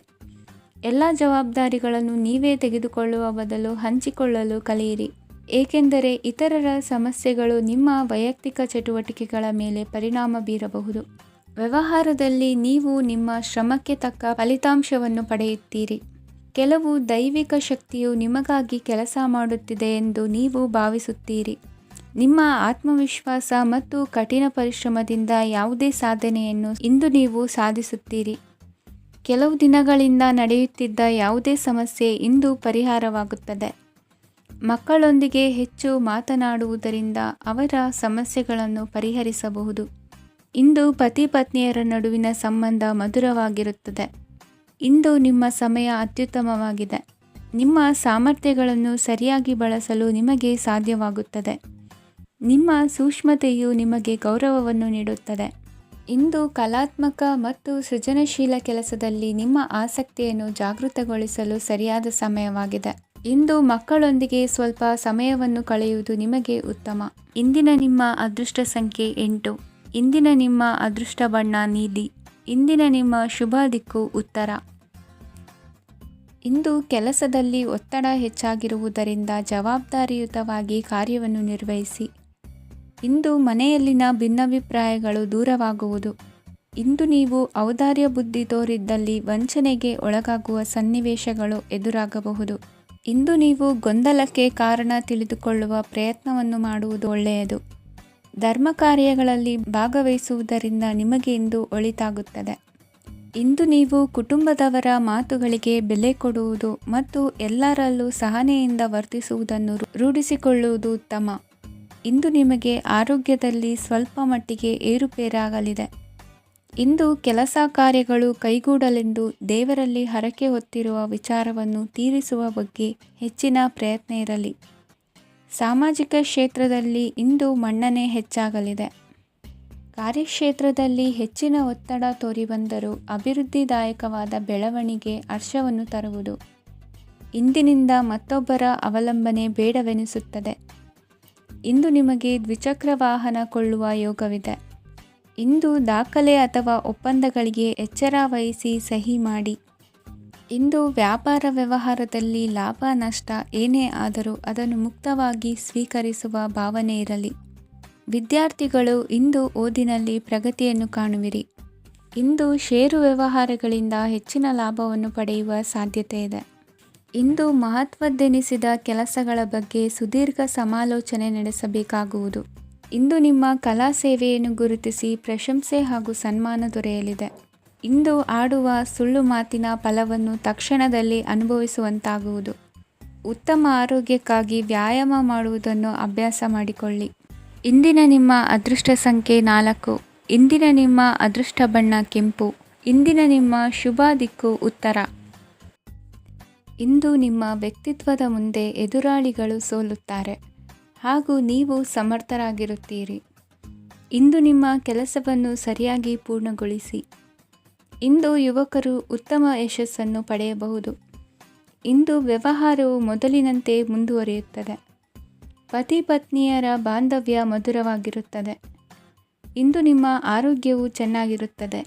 ಎಲ್ಲ ಜವಾಬ್ದಾರಿಗಳನ್ನು ನೀವೇ ತೆಗೆದುಕೊಳ್ಳುವ ಬದಲು ಹಂಚಿಕೊಳ್ಳಲು ಕಲಿಯಿರಿ, ಏಕೆಂದರೆ ಇತರರ ಸಮಸ್ಯೆಗಳು ನಿಮ್ಮ ವೈಯಕ್ತಿಕ ಚಟುವಟಿಕೆಗಳ ಮೇಲೆ ಪರಿಣಾಮ ಬೀರಬಹುದು. ವ್ಯವಹಾರದಲ್ಲಿ ನೀವು ನಿಮ್ಮ ಶ್ರಮಕ್ಕೆ ತಕ್ಕ ಫಲಿತಾಂಶವನ್ನು ಪಡೆಯುತ್ತೀರಿ. ಕೆಲವು ದೈವಿಕ ಶಕ್ತಿಯು ನಿಮಗಾಗಿ ಕೆಲಸ ಮಾಡುತ್ತಿದೆ ಎಂದು ನೀವು ಭಾವಿಸುತ್ತೀರಿ. ನಿಮ್ಮ ಆತ್ಮವಿಶ್ವಾಸ ಮತ್ತು ಕಠಿಣ ಪರಿಶ್ರಮದಿಂದ ಯಾವುದೇ ಸಾಧನೆಯನ್ನು ಇಂದು ನೀವು ಸಾಧಿಸುತ್ತೀರಿ. ಕೆಲವು ದಿನಗಳಿಂದ ನಡೆಯುತ್ತಿದ್ದ ಯಾವುದೇ ಸಮಸ್ಯೆ ಇಂದು ಪರಿಹಾರವಾಗುತ್ತದೆ. ಮಕ್ಕಳೊಂದಿಗೆ ಹೆಚ್ಚು ಮಾತನಾಡುವುದರಿಂದ ಅವರ ಸಮಸ್ಯೆಗಳನ್ನು ಪರಿಹರಿಸಬಹುದು. ಇಂದು ಪತಿ ಪತ್ನಿಯರ ನಡುವಿನ ಸಂಬಂಧ ಮಧುರವಾಗಿರುತ್ತದೆ. ಇಂದು ನಿಮ್ಮ ಸಮಯ ಅತ್ಯುತ್ತಮವಾಗಿದೆ. ನಿಮ್ಮ ಸಾಮರ್ಥ್ಯಗಳನ್ನು ಸರಿಯಾಗಿ ಬಳಸಲು ನಿಮಗೆ ಸಾಧ್ಯವಾಗುತ್ತದೆ. ನಿಮ್ಮ ಸೂಕ್ಷ್ಮತೆಯು ನಿಮಗೆ ಗೌರವವನ್ನು ನೀಡುತ್ತದೆ. ಇಂದು ಕಲಾತ್ಮಕ ಮತ್ತು ಸೃಜನಶೀಲ ಕೆಲಸದಲ್ಲಿ ನಿಮ್ಮ ಆಸಕ್ತಿಯನ್ನು ಜಾಗೃತಗೊಳಿಸಲು ಸರಿಯಾದ ಸಮಯವಾಗಿದೆ. ಇಂದು ಮಕ್ಕಳೊಂದಿಗೆ ಸ್ವಲ್ಪ ಸಮಯವನ್ನು ಕಳೆಯುವುದು ನಿಮಗೆ ಉತ್ತಮ. ಇಂದಿನ ನಿಮ್ಮ ಅದೃಷ್ಟ ಸಂಖ್ಯೆ 8. ಇಂದಿನ ನಿಮ್ಮ ಅದೃಷ್ಟ ಬಣ್ಣ ನೀಲಿ. ಇಂದಿನ ನಿಮ್ಮ ಶುಭ ದಿಕ್ಕು ಉತ್ತರ. ಇಂದು ಕೆಲಸದಲ್ಲಿ ಒತ್ತಡ ಹೆಚ್ಚಾಗಿರುವುದರಿಂದ ಜವಾಬ್ದಾರಿಯುತವಾಗಿ ಕಾರ್ಯವನ್ನು ನಿರ್ವಹಿಸಿ. ಇಂದು ಮನೆಯಲ್ಲಿನ ಭಿನ್ನಾಭಿಪ್ರಾಯಗಳು ದೂರವಾಗುವುದು. ಇಂದು ನೀವು ಔದಾರ್ಯ ಬುದ್ಧಿ ತೋರಿದ್ದಲ್ಲಿ ವಂಚನೆಗೆ ಒಳಗಾಗುವ ಸನ್ನಿವೇಶಗಳು ಎದುರಾಗಬಹುದು. ಇಂದು ನೀವು ಗೊಂದಲಕ್ಕೆ ಕಾರಣ ತಿಳಿದುಕೊಳ್ಳುವ ಪ್ರಯತ್ನವನ್ನು ಮಾಡುವುದು ಒಳ್ಳೆಯದು. ಧರ್ಮ ಕಾರ್ಯಗಳಲ್ಲಿ ಭಾಗವಹಿಸುವುದರಿಂದ ನಿಮಗೆ ಇಂದು ಒಳಿತಾಗುತ್ತದೆ. ಇಂದು ನೀವು ಕುಟುಂಬದವರ ಮಾತುಗಳಿಗೆ ಬೆಲೆ ಕೊಡುವುದು ಮತ್ತು ಎಲ್ಲರಲ್ಲೂ ಸಹನೆಯಿಂದ ವರ್ತಿಸುವುದನ್ನು ರೂಢಿಸಿಕೊಳ್ಳುವುದು ಉತ್ತಮ. ಇಂದು ನಿಮಗೆ ಆರೋಗ್ಯದಲ್ಲಿ ಸ್ವಲ್ಪ ಮಟ್ಟಿಗೆ ಏರುಪೇರಾಗಲಿದೆ. ಇಂದು ಕೆಲಸ ಕಾರ್ಯಗಳು ಕೈಗೂಡಲೆಂದು ದೇವರಲ್ಲಿ ಹರಕೆ ಹೊತ್ತಿರುವ ವಿಚಾರವನ್ನು ತೀರಿಸುವ ಬಗ್ಗೆ ಹೆಚ್ಚಿನ ಪ್ರಯತ್ನ ಇರಲಿ. ಸಾಮಾಜಿಕ ಕ್ಷೇತ್ರದಲ್ಲಿ ಇಂದು ಮನ್ನಣೆ ಹೆಚ್ಚಾಗಲಿದೆ. ಕಾರ್ಯಕ್ಷೇತ್ರದಲ್ಲಿ ಹೆಚ್ಚಿನ ಒತ್ತಡ ತೋರಿಬಂದರೂ ಅಭಿವೃದ್ಧಿದಾಯಕವಾದ ಬೆಳವಣಿಗೆ ಹರ್ಷವನ್ನು ತರುವುದು. ಇಂದಿನಿಂದ ಮತ್ತೊಬ್ಬರ ಅವಲಂಬನೆ ಬೇಡವೆನಿಸುತ್ತದೆ. ಇಂದು ನಿಮಗೆ ದ್ವಿಚಕ್ರ ವಾಹನ ಕೊಳ್ಳುವ ಯೋಗವಿದೆ. ಇಂದು ದಾಖಲೆ ಅಥವಾ ಒಪ್ಪಂದಗಳಿಗೆ ಎಚ್ಚರ ವಹಿಸಿ ಸಹಿ ಮಾಡಿ. ಇಂದು ವ್ಯಾಪಾರ ವ್ಯವಹಾರದಲ್ಲಿ ಲಾಭ ನಷ್ಟ ಏನೇ ಆದರೂ ಅದನ್ನು ಮುಕ್ತವಾಗಿ ಸ್ವೀಕರಿಸುವ ಭಾವನೆ ಇರಲಿ. ವಿದ್ಯಾರ್ಥಿಗಳು ಇಂದು ಓದಿನಲ್ಲಿ ಪ್ರಗತಿಯನ್ನು ಕಾಣುವಿರಿ. ಇಂದು ಷೇರು ವ್ಯವಹಾರಗಳಿಂದ ಹೆಚ್ಚಿನ ಲಾಭವನ್ನು ಪಡೆಯುವ ಸಾಧ್ಯತೆ ಇದೆ. ಇಂದು ಮಹತ್ವದ್ದೆನಿಸಿದ ಕೆಲಸಗಳ ಬಗ್ಗೆ ಸುದೀರ್ಘ ಸಮಾಲೋಚನೆ ನಡೆಸಬೇಕಾಗುವುದು. ಇಂದು ನಿಮ್ಮ ಕಲಾ ಸೇವೆಯನ್ನು ಗುರುತಿಸಿ ಪ್ರಶಂಸೆ ಹಾಗೂ ಸನ್ಮಾನ ದೊರೆಯಲಿದೆ. ಇಂದು ಆಡುವ ಸುಳ್ಳು ಮಾತಿನ ಫಲವನ್ನು ತಕ್ಷಣದಲ್ಲಿ ಅನುಭವಿಸುವಂತಾಗುವುದು. ಉತ್ತಮ ಆರೋಗ್ಯಕ್ಕಾಗಿ ವ್ಯಾಯಾಮ ಮಾಡುವುದನ್ನು ಅಭ್ಯಾಸ ಮಾಡಿಕೊಳ್ಳಿ. ಇಂದಿನ ನಿಮ್ಮ ಅದೃಷ್ಟ ಸಂಖ್ಯೆ 4. ಇಂದಿನ ನಿಮ್ಮ ಅದೃಷ್ಟ ಬಣ್ಣ ಕೆಂಪು. ಇಂದಿನ ನಿಮ್ಮ ಶುಭ ದಿಕ್ಕು ಉತ್ತರ. ಇಂದು ನಿಮ್ಮ ವ್ಯಕ್ತಿತ್ವದ ಮುಂದೆ ಎದುರಾಳಿಗಳು ಸೋಲುತ್ತಾರೆ ಹಾಗೂ ನೀವು ಸಮರ್ಥರಾಗಿರುತ್ತೀರಿ. ಇಂದು ನಿಮ್ಮ ಕೆಲಸವನ್ನು ಸರಿಯಾಗಿ ಪೂರ್ಣಗೊಳಿಸಿ. ಇಂದು ಯುವಕರು ಉತ್ತಮ ಯಶಸ್ಸನ್ನು ಪಡೆಯಬಹುದು. ಇಂದು ವ್ಯವಹಾರವು ಮೊದಲಿನಂತೆ ಮುಂದುವರಿಯುತ್ತದೆ. ಪತಿ ಪತ್ನಿಯರ ಬಾಂಧವ್ಯ ಮಧುರವಾಗಿರುತ್ತದೆ. ಇಂದು ನಿಮ್ಮ ಆರೋಗ್ಯವು ಚೆನ್ನಾಗಿರುತ್ತದೆ.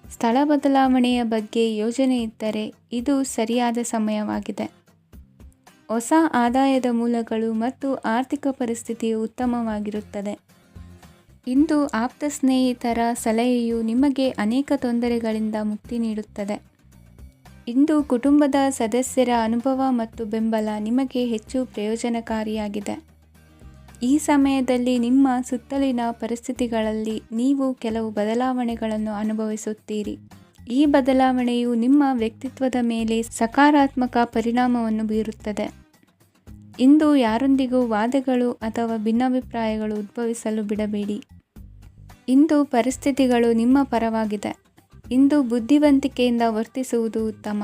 ಸ್ಥಳ ಬದಲಾವಣೆಯ ಬಗ್ಗೆ ಯೋಜನೆ ಇದ್ದರೆ ಇದು ಸರಿಯಾದ ಸಮಯವಾಗಿದೆ. ಹೊಸ ಆದಾಯದ ಮೂಲಗಳು ಮತ್ತು ಆರ್ಥಿಕ ಪರಿಸ್ಥಿತಿಯು ಉತ್ತಮವಾಗಿರುತ್ತದೆ. ಇಂದು ಆಪ್ತ ಸ್ನೇಹಿತರ ಸಲಹೆಯು ನಿಮಗೆ ಅನೇಕ ತೊಂದರೆಗಳಿಂದ ಮುಕ್ತಿ ನೀಡುತ್ತದೆ. ಇಂದು ಕುಟುಂಬದ ಸದಸ್ಯರ ಅನುಭವ ಮತ್ತು ಬೆಂಬಲ ನಿಮಗೆ ಹೆಚ್ಚು ಪ್ರಯೋಜನಕಾರಿಯಾಗಿದೆ. ಈ ಸಮಯದಲ್ಲಿ ನಿಮ್ಮ ಸುತ್ತಲಿನ ಪರಿಸ್ಥಿತಿಗಳಲ್ಲಿ ನೀವು ಕೆಲವು ಬದಲಾವಣೆಗಳನ್ನು ಅನುಭವಿಸುತ್ತೀರಿ. ಈ ಬದಲಾವಣೆಯು ನಿಮ್ಮ ವ್ಯಕ್ತಿತ್ವದ ಮೇಲೆ ಸಕಾರಾತ್ಮಕ ಪರಿಣಾಮವನ್ನು ಬೀರುತ್ತದೆ. ಇಂದು ಯಾರೊಂದಿಗೂ ವಾದಗಳು ಅಥವಾ ಭಿನ್ನಾಭಿಪ್ರಾಯಗಳು ಉದ್ಭವಿಸಲು ಬಿಡಬೇಡಿ. ಇಂದು ಪರಿಸ್ಥಿತಿಗಳು ನಿಮ್ಮ ಪರವಾಗಿದೆ. ಇಂದು ಬುದ್ಧಿವಂತಿಕೆಯಿಂದ ವರ್ತಿಸುವುದು ಉತ್ತಮ.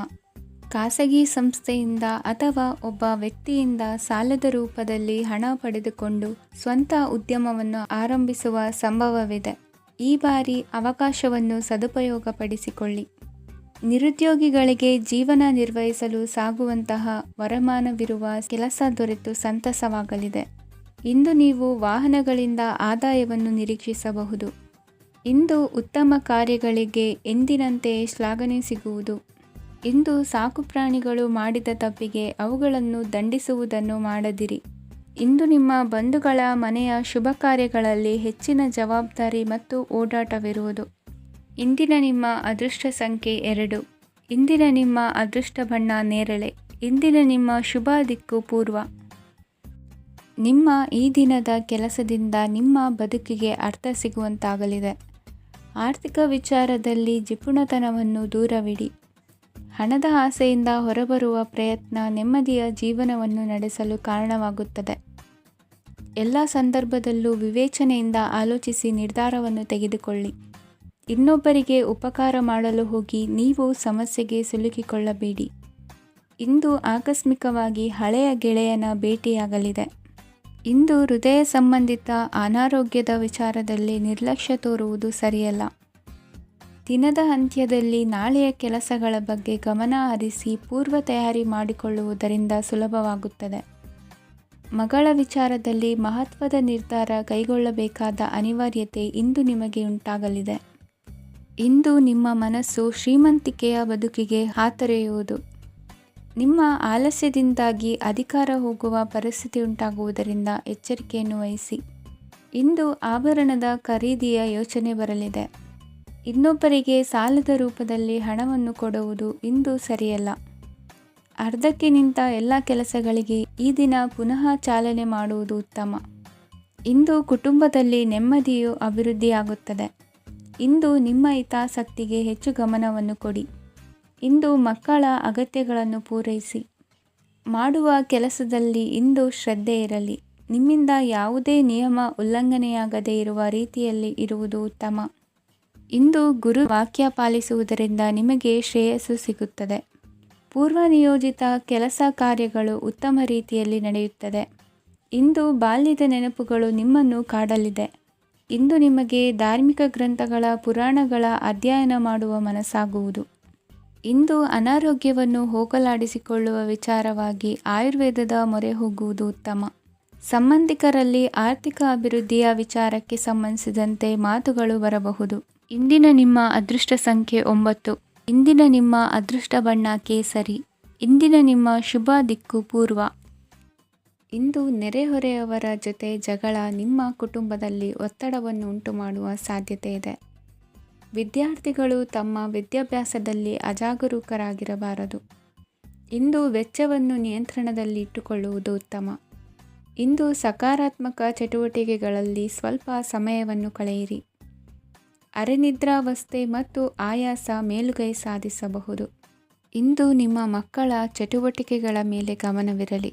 ಖಾಸಗಿ ಸಂಸ್ಥೆಯಿಂದ ಅಥವಾ ಒಬ್ಬ ವ್ಯಕ್ತಿಯಿಂದ ಸಾಲದ ರೂಪದಲ್ಲಿ ಹಣ ಪಡೆದುಕೊಂಡು ಸ್ವಂತ ಉದ್ಯಮವನ್ನು ಆರಂಭಿಸುವ ಸಂಭವವಿದೆ. ಈ ಬಾರಿ ಅವಕಾಶವನ್ನು ಸದುಪಯೋಗಪಡಿಸಿಕೊಳ್ಳಿ. ನಿರುದ್ಯೋಗಿಗಳಿಗೆ ಜೀವನ ನಿರ್ವಹಿಸಲು ಸಾಗುವಂತಹ ವರಮಾನವಿರುವ ಕೆಲಸ ದೊರೆತು ಸಂತಸವಾಗಲಿದೆ. ಇಂದು ನೀವು ವಾಹನಗಳಿಂದ ಆದಾಯವನ್ನು ನಿರೀಕ್ಷಿಸಬಹುದು. ಇಂದು ಉತ್ತಮ ಕಾರ್ಯಗಳಿಗೆ ಎಂದಿನಂತೆ ಶ್ಲಾಘನೆ ಸಿಗುವುದು. ಇಂದು ಸಾಕುಪ್ರಾಣಿಗಳು ಮಾಡಿದ ತಪ್ಪಿಗೆ ಅವುಗಳನ್ನು ದಂಡಿಸುವುದನ್ನು ಮಾಡದಿರಿ. ಇಂದು ನಿಮ್ಮ ಬಂಧುಗಳ ಮನೆಯ ಶುಭ ಕಾರ್ಯಗಳಲ್ಲಿ ಹೆಚ್ಚಿನ ಜವಾಬ್ದಾರಿ ಮತ್ತು ಓಡಾಟವಿರುವುದು. ಇಂದಿನ ನಿಮ್ಮ ಅದೃಷ್ಟ ಸಂಖ್ಯೆ 2. ಇಂದಿನ ನಿಮ್ಮ ಅದೃಷ್ಟ ಬಣ್ಣ ನೇರಳೆ. ಇಂದಿನ ನಿಮ್ಮ ಶುಭ ದಿಕ್ಕು ಪೂರ್ವ. ನಿಮ್ಮ ಈ ದಿನದ ಕೆಲಸದಿಂದ ನಿಮ್ಮ ಬದುಕಿಗೆ ಅರ್ಥ ಸಿಗುವಂತಾಗಲಿದೆ. ಆರ್ಥಿಕ ವಿಚಾರದಲ್ಲಿ ಜಿಪುಣತನವನ್ನು ದೂರವಿಡಿ. ಹಣದ ಆಸೆಯಿಂದ ಹೊರಬರುವ ಪ್ರಯತ್ನ ನೆಮ್ಮದಿಯ ಜೀವನವನ್ನು ನಡೆಸಲು ಕಾರಣವಾಗುತ್ತದೆ. ಎಲ್ಲ ಸಂದರ್ಭದಲ್ಲೂ ವಿವೇಚನೆಯಿಂದ ಆಲೋಚಿಸಿ ನಿರ್ಧಾರವನ್ನು ತೆಗೆದುಕೊಳ್ಳಿ. ಇನ್ನೊಬ್ಬರಿಗೆ ಉಪಕಾರ ಮಾಡಲು ಹೋಗಿ ನೀವು ಸಮಸ್ಯೆಗೆ ಸಿಲುಕಿಕೊಳ್ಳಬೇಡಿ. ಇಂದು ಆಕಸ್ಮಿಕವಾಗಿ ಹಳೆಯ ಗೆಳೆಯನ ಭೇಟಿಯಾಗಲಿದೆ. ಇಂದು ಹೃದಯ ಸಂಬಂಧಿತ ಅನಾರೋಗ್ಯದ ವಿಚಾರದಲ್ಲಿ ನಿರ್ಲಕ್ಷ್ಯ ತೋರುವುದು ಸರಿಯಲ್ಲ. ದಿನದ ಅಂತ್ಯದಲ್ಲಿ ನಾಳೆಯ ಕೆಲಸಗಳ ಬಗ್ಗೆ ಗಮನ ಹರಿಸಿ ಪೂರ್ವ ತಯಾರಿ ಮಾಡಿಕೊಳ್ಳುವುದರಿಂದ ಸುಲಭವಾಗುತ್ತದೆ. ಮಗಳ ವಿಚಾರದಲ್ಲಿ ಮಹತ್ವದ ನಿರ್ಧಾರ ಕೈಗೊಳ್ಳಬೇಕಾದ ಅನಿವಾರ್ಯತೆ ಇಂದು ನಿಮಗೆ ಉಂಟಾಗಲಿದೆ. ಇಂದು ನಿಮ್ಮ ಮನಸ್ಸು ಶ್ರೀಮಂತಿಕೆಯ ಬದುಕಿಗೆ ಹಾತೊರೆಯುವುದು. ನಿಮ್ಮ ಆಲಸ್ಯದಿಂದಾಗಿ ಅಧಿಕಾರ ಹೋಗುವ ಪರಿಸ್ಥಿತಿ ಉಂಟಾಗುವುದರಿಂದ ಎಚ್ಚರಿಕೆಯನ್ನು ವಹಿಸಿ. ಇಂದು ಆಭರಣದ ಖರೀದಿಯ ಯೋಚನೆ ಬರಲಿದೆ. ಇನ್ನೊಬ್ಬರಿಗೆ ಸಾಲದ ರೂಪದಲ್ಲಿ ಹಣವನ್ನು ಕೊಡುವುದು ಇಂದು ಸರಿಯಲ್ಲ. ಅರ್ಧಕ್ಕೆ ನಿಂತ ಎಲ್ಲ ಕೆಲಸಗಳಿಗೆ ಈ ದಿನ ಪುನಃ ಚಾಲನೆ ಮಾಡುವುದು ಉತ್ತಮ. ಇಂದು ಕುಟುಂಬದಲ್ಲಿ ನೆಮ್ಮದಿಯು ಅಭಿವೃದ್ಧಿಯಾಗುತ್ತದೆ. ಇಂದು ನಿಮ್ಮ ಹಿತಾಸಕ್ತಿಗೆ ಹೆಚ್ಚು ಗಮನವನ್ನು ಕೊಡಿ. ಇಂದು ಮಕ್ಕಳ ಅಗತ್ಯಗಳನ್ನು ಪೂರೈಸಿ. ಮಾಡುವ ಕೆಲಸದಲ್ಲಿ ಇಂದು ಶ್ರದ್ಧೆ ಇರಲಿ. ನಿಮ್ಮಿಂದ ಯಾವುದೇ ನಿಯಮ ಉಲ್ಲಂಘನೆಯಾಗದೇ ಇರುವ ರೀತಿಯಲ್ಲಿ ಇರುವುದು ಉತ್ತಮ. ಇಂದು ಗುರು ವಾಕ್ಯ ಪಾಲಿಸುವುದರಿಂದ ನಿಮಗೆ ಶ್ರೇಯಸ್ಸು ಸಿಗುತ್ತದೆ. ಪೂರ್ವ ನಿಯೋಜಿತ ಕೆಲಸ ಕಾರ್ಯಗಳು ಉತ್ತಮ ರೀತಿಯಲ್ಲಿ ನಡೆಯುತ್ತದೆ. ಇಂದು ಬಾಲ್ಯದ ನೆನಪುಗಳು ನಿಮ್ಮನ್ನು ಕಾಡಲಿದೆ. ಇಂದು ನಿಮಗೆ ಧಾರ್ಮಿಕ ಗ್ರಂಥಗಳ ಪುರಾಣಗಳ ಅಧ್ಯಯನ ಮಾಡುವ ಮನಸ್ಸಾಗುವುದು. ಇಂದು ಅನಾರೋಗ್ಯವನ್ನು ಹೋಗಲಾಡಿಸಿಕೊಳ್ಳುವ ವಿಚಾರವಾಗಿ ಆಯುರ್ವೇದದ ಮೊರೆ ಹೋಗುವುದು ಉತ್ತಮ. ಸಂಬಂಧಿಕರಲ್ಲಿ ಆರ್ಥಿಕ ಅಭಿವೃದ್ಧಿಯ ವಿಚಾರಕ್ಕೆ ಸಂಬಂಧಿಸಿದಂತೆ ಮಾತುಗಳು ಬರಬಹುದು. ಇಂದಿನ ನಿಮ್ಮ ಅದೃಷ್ಟ ಸಂಖ್ಯೆ 9. ಇಂದಿನ ನಿಮ್ಮ ಅದೃಷ್ಟ ಬಣ್ಣ ಕೇಸರಿ. ಇಂದಿನ ನಿಮ್ಮ ಶುಭ ದಿಕ್ಕು ಪೂರ್ವ. ಇಂದು ನೆರೆಹೊರೆಯವರ ಜೊತೆ ಜಗಳ ನಿಮ್ಮ ಕುಟುಂಬದಲ್ಲಿ ಒತ್ತಡವನ್ನು ಉಂಟುಮಾಡುವ ಸಾಧ್ಯತೆ ಇದೆ. ವಿದ್ಯಾರ್ಥಿಗಳು ತಮ್ಮ ವಿದ್ಯಾಭ್ಯಾಸದಲ್ಲಿ ಅಜಾಗರೂಕರಾಗಿರಬಾರದು. ಇಂದು ವೆಚ್ಚವನ್ನು ನಿಯಂತ್ರಣದಲ್ಲಿ ಇಟ್ಟುಕೊಳ್ಳುವುದು ಉತ್ತಮ. ಇಂದು ಸಕಾರಾತ್ಮಕ ಚಟುವಟಿಕೆಗಳಲ್ಲಿ ಸ್ವಲ್ಪ ಸಮಯವನ್ನು ಕಳೆಯಿರಿ. ಅರೆನಿದ್ರಾವಸ್ಥೆ ಮತ್ತು ಆಯಾಸ ಮೇಲುಗೈ ಸಾಧಿಸಬಹುದು. ಇಂದು ನಿಮ್ಮ ಮಕ್ಕಳ ಚಟುವಟಿಕೆಗಳ ಮೇಲೆ ಗಮನವಿರಲಿ.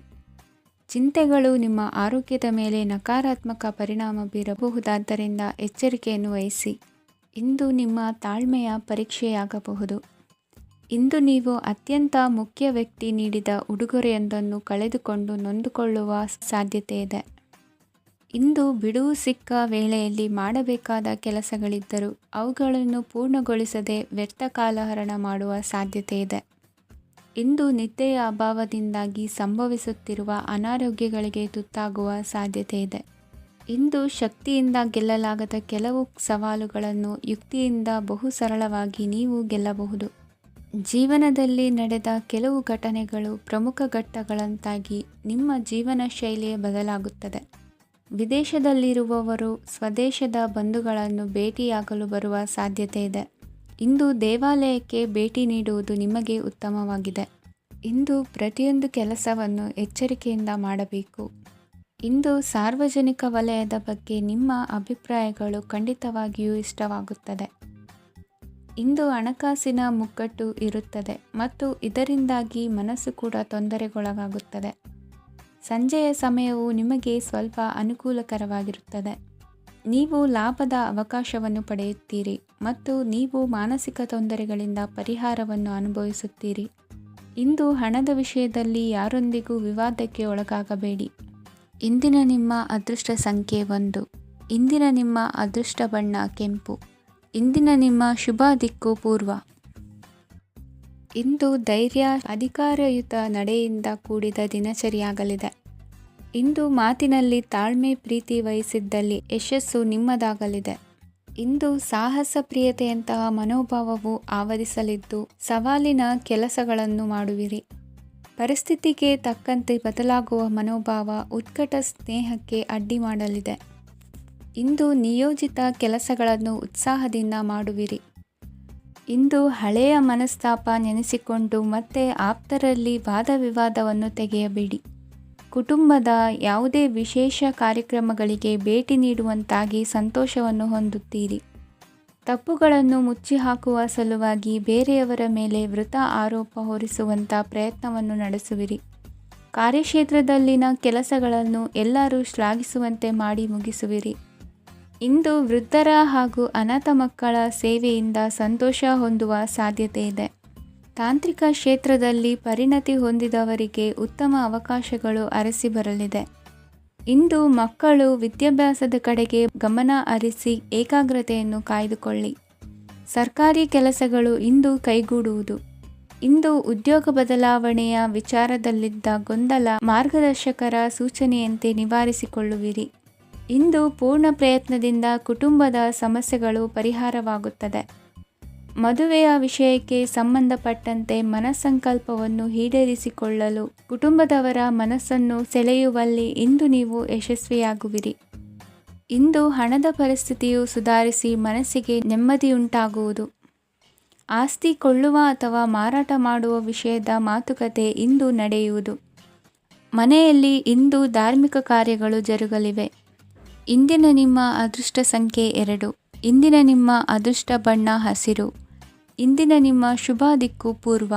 ಚಿಂತೆಗಳು ನಿಮ್ಮ ಆರೋಗ್ಯದ ಮೇಲೆ ನಕಾರಾತ್ಮಕ ಪರಿಣಾಮ ಬೀರಬಹುದಾದ್ದರಿಂದ ಎಚ್ಚರಿಕೆಯನ್ನು ವಹಿಸಿ. ಇಂದು ನಿಮ್ಮ ತಾಳ್ಮೆಯ ಪರೀಕ್ಷೆಯಾಗಬಹುದು. ಇಂದು ನೀವು ಅತ್ಯಂತ ಮುಖ್ಯ ವ್ಯಕ್ತಿ ನೀಡಿದ ಉಡುಗೊರೆಯೊಂದನ್ನು ಕಳೆದುಕೊಂಡು ನೊಂದುಕೊಳ್ಳುವ ಸಾಧ್ಯತೆ ಇದೆ. ಇಂದು ಬಿಡುವು ಸಿಕ್ಕ ವೇಳೆಯಲ್ಲಿ ಮಾಡಬೇಕಾದ ಕೆಲಸಗಳಿದ್ದರೂ ಅವುಗಳನ್ನು ಪೂರ್ಣಗೊಳಿಸದೆ ವ್ಯರ್ಥ ಕಾಲಹರಣ ಮಾಡುವ ಸಾಧ್ಯತೆ ಇದೆ. ಇಂದು ನಿದ್ದೆಯ ಅಭಾವದಿಂದಾಗಿ ಸಂಭವಿಸುತ್ತಿರುವ ಅನಾರೋಗ್ಯಗಳಿಗೆ ತುತ್ತಾಗುವ ಸಾಧ್ಯತೆ ಇದೆ. ಇಂದು ಶಕ್ತಿಯಿಂದ ಗೆಲ್ಲಲಾಗದ ಕೆಲವು ಸವಾಲುಗಳನ್ನು ಯುಕ್ತಿಯಿಂದ ಬಹು ಸರಳವಾಗಿ ನೀವು ಗೆಲ್ಲಬಹುದು. ಜೀವನದಲ್ಲಿ ನಡೆದ ಕೆಲವು ಘಟನೆಗಳು ಪ್ರಮುಖ ಘಟ್ಟಗಳಂತಾಗಿ ನಿಮ್ಮ ಜೀವನ ಶೈಲಿಯೇ ಬದಲಾಗುತ್ತದೆ. ವಿದೇಶದಲ್ಲಿರುವವರು ಸ್ವದೇಶದ ಬಂಧುಗಳನ್ನು ಭೇಟಿಯಾಗಲು ಬರುವ ಸಾಧ್ಯತೆ ಇದೆ. ಇಂದು ದೇವಾಲಯಕ್ಕೆ ಭೇಟಿ ನೀಡುವುದು ನಿಮಗೆ ಉತ್ತಮವಾಗಿದೆ. ಇಂದು ಪ್ರತಿಯೊಂದು ಕೆಲಸವನ್ನು ಎಚ್ಚರಿಕೆಯಿಂದ ಮಾಡಬೇಕು. ಇಂದು ಸಾರ್ವಜನಿಕ ವಲಯದ ಬಗ್ಗೆ ನಿಮ್ಮ ಅಭಿಪ್ರಾಯಗಳು ಖಂಡಿತವಾಗಿಯೂ ಇಷ್ಟವಾಗುತ್ತದೆ. ಇಂದು ಹಣಕಾಸಿನ ಮುಗ್ಗಟ್ಟು ಇರುತ್ತದೆ ಮತ್ತು ಇದರಿಂದಾಗಿ ಮನಸ್ಸು ಕೂಡ ತೊಂದರೆಗೊಳಗಾಗುತ್ತದೆ. ಸಂಜೆಯ ಸಮಯವು ನಿಮಗೆ ಸ್ವಲ್ಪ ಅನುಕೂಲಕರವಾಗಿರುತ್ತದೆ. ನೀವು ಲಾಭದ ಅವಕಾಶವನ್ನು ಪಡೆಯುತ್ತೀರಿ ಮತ್ತು ನೀವು ಮಾನಸಿಕ ತೊಂದರೆಗಳಿಂದ ಪರಿಹಾರವನ್ನು ಅನುಭವಿಸುತ್ತೀರಿ. ಇಂದು ಹಣದ ವಿಷಯದಲ್ಲಿ ಯಾರೊಂದಿಗೂ ವಿವಾದಕ್ಕೆ ಒಳಗಾಗಬೇಡಿ. ಇಂದಿನ ನಿಮ್ಮ ಅದೃಷ್ಟ ಸಂಖ್ಯೆ 1. ಇಂದಿನ ನಿಮ್ಮ ಅದೃಷ್ಟ ಬಣ್ಣ ಕೆಂಪು. ಇಂದಿನ ನಿಮ್ಮ ಶುಭ ದಿಕ್ಕು ಪೂರ್ವ. ಇಂದು ಧೈರ್ಯ, ಅಧಿಕಾರಯುತ ನಡೆಯಿಂದ ಕೂಡಿದ ದಿನಚರಿಯಾಗಲಿದೆ. ಇಂದು ಮಾತಿನಲ್ಲಿ ತಾಳ್ಮೆ, ಪ್ರೀತಿ ವಹಿಸಿದ್ದಲ್ಲಿ ಯಶಸ್ಸು ನಿಮ್ಮದಾಗಲಿದೆ. ಇಂದು ಸಾಹಸ ಪ್ರಿಯತೆಯಂತಹ ಮನೋಭಾವವು ಆವರಿಸಲಿದ್ದು ಸವಾಲಿನ ಕೆಲಸಗಳನ್ನು ಮಾಡುವಿರಿ. ಪರಿಸ್ಥಿತಿಗೆ ತಕ್ಕಂತೆ ಬದಲಾಗುವ ಮನೋಭಾವ ಉತ್ಕಟ ಸ್ನೇಹಕ್ಕೆ ಅಡ್ಡಿ ಮಾಡಲಿದೆ. ಇಂದು ನಿಯೋಜಿತ ಕೆಲಸಗಳನ್ನು ಉತ್ಸಾಹದಿಂದ ಮಾಡುವಿರಿ. ಇಂದು ಹಳೆಯ ಮನಸ್ತಾಪ ನೆನೆಸಿಕೊಂಡು ಮತ್ತೆ ಆಪ್ತರಲ್ಲಿ ವಾದ ವಿವಾದವನ್ನು ತೆಗೆಯಬೇಡಿ. ಕುಟುಂಬದ ಯಾವುದೇ ವಿಶೇಷ ಕಾರ್ಯಕ್ರಮಗಳಿಗೆ ಭೇಟಿ ನೀಡುವಂತಾಗಿ ಸಂತೋಷವನ್ನು ಹೊಂದುತ್ತೀರಿ. ತಪ್ಪುಗಳನ್ನು ಮುಚ್ಚಿಹಾಕುವ ಸಲುವಾಗಿ ಬೇರೆಯವರ ಮೇಲೆ ವೃಥಾ ಆರೋಪ ಹೊರಿಸುವಂಥ ಪ್ರಯತ್ನವನ್ನು ನಡೆಸುವಿರಿ. ಕಾರ್ಯಕ್ಷೇತ್ರದಲ್ಲಿನ ಕೆಲಸಗಳನ್ನು ಎಲ್ಲರೂ ಶ್ಲಾಘಿಸುವಂತೆ ಮಾಡಿ ಮುಗಿಸುವಿರಿ. ಇಂದು ವೃದ್ಧರ ಹಾಗೂ ಅನಾಥ ಮಕ್ಕಳ ಸೇವೆಯಿಂದ ಸಂತೋಷ ಹೊಂದುವ ಸಾಧ್ಯತೆ ಇದೆ. ತಾಂತ್ರಿಕ ಕ್ಷೇತ್ರದಲ್ಲಿ ಪರಿಣತಿ ಹೊಂದಿದವರಿಗೆ ಉತ್ತಮ ಅವಕಾಶಗಳು ಅರಸಿ ಬರಲಿದೆ. ಇಂದು ಮಕ್ಕಳು ವಿದ್ಯಾಭ್ಯಾಸದ ಕಡೆಗೆ ಗಮನ ಹರಿಸಿ ಏಕಾಗ್ರತೆಯನ್ನು ಕಾಯ್ದುಕೊಳ್ಳಿ. ಸರ್ಕಾರಿ ಕೆಲಸಗಳು ಇಂದು ಕೈಗೂಡುವುದು. ಇಂದು ಉದ್ಯೋಗ ಬದಲಾವಣೆಯ ವಿಚಾರದಲ್ಲಿದ್ದ ಗೊಂದಲ ಮಾರ್ಗದರ್ಶಕರ ಸೂಚನೆಯಂತೆ ನಿವಾರಿಸಿಕೊಳ್ಳುವಿರಿ. ಇಂದು ಪೂರ್ಣ ಪ್ರಯತ್ನದಿಂದ ಕುಟುಂಬದ ಸಮಸ್ಯೆಗಳು ಪರಿಹಾರವಾಗುತ್ತದೆ. ಮದುವೆಯ ವಿಷಯಕ್ಕೆ ಸಂಬಂಧಪಟ್ಟಂತೆ ಮನಸ್ಸಂಕಲ್ಪವನ್ನು ಈಡೇರಿಸಿಕೊಳ್ಳಲು ಕುಟುಂಬದವರ ಮನಸ್ಸನ್ನು ಸೆಳೆಯುವಲ್ಲಿ ಇಂದು ನೀವು ಯಶಸ್ವಿಯಾಗುವಿರಿ. ಇಂದು ಹಣದ ಪರಿಸ್ಥಿತಿಯು ಸುಧಾರಿಸಿ ಮನಸ್ಸಿಗೆ ನೆಮ್ಮದಿಯುಂಟಾಗುವುದು. ಆಸ್ತಿ ಕೊಳ್ಳುವ ಅಥವಾ ಮಾರಾಟ ಮಾಡುವ ವಿಷಯದ ಮಾತುಕತೆ ಇಂದು ನಡೆಯುವುದು. ಮನೆಯಲ್ಲಿ ಇಂದು ಧಾರ್ಮಿಕ ಕಾರ್ಯಗಳು ಜರುಗಲಿವೆ. ಇಂದಿನ ನಿಮ್ಮ ಅದೃಷ್ಟ ಸಂಖ್ಯೆ 2. ಇಂದಿನ ನಿಮ್ಮ ಅದೃಷ್ಟ ಬಣ್ಣ ಹಸಿರು. ಇಂದಿನ ನಿಮ್ಮ ಶುಭ ದಿಕ್ಕು ಪೂರ್ವ.